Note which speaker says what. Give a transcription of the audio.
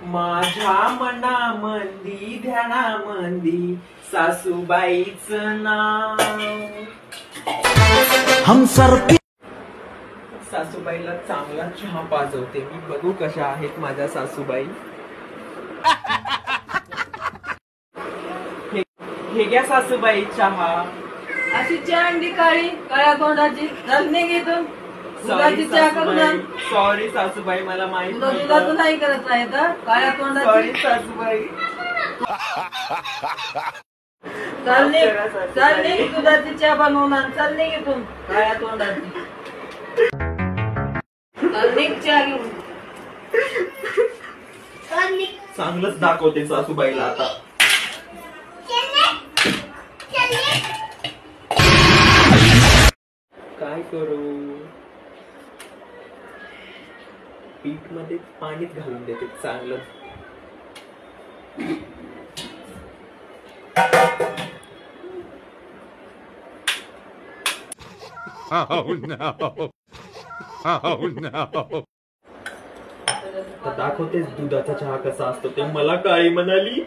Speaker 1: माझ्या मनामंदी ध्यानामंदी सासूबाईचं नाव. हम सरती सासूबाईला चांगला चहा पाजवते मी. बघू कशा आहेत माझ्या सासूबाई. हे घ्या सासूबाई चहा.
Speaker 2: अशी चहा अंडी काळी काळ्या तोंडाची रत्ने घेतो. दुधाची चहा करून आण.
Speaker 1: सॉरी सासूबाई मला माहिती
Speaker 2: दुधाचं नाही करत नाही तर काळ्या तोंडाची.
Speaker 1: सॉरी सासूबाई.
Speaker 2: चालणे दुधाची चहा बनवून आण. चालणे घेतून काळ्या तोंडाची. चालणे चहा घेऊन.
Speaker 1: चांगलंच दाखवते सासूबाईला आता. काय करू. पीठ मध्ये पाणीच घालून देते चांगलं.
Speaker 3: Oh no. Oh no.
Speaker 1: दाखवतेच दुधाचा चहा कसा असतो ते. मला काळी म्हणाली.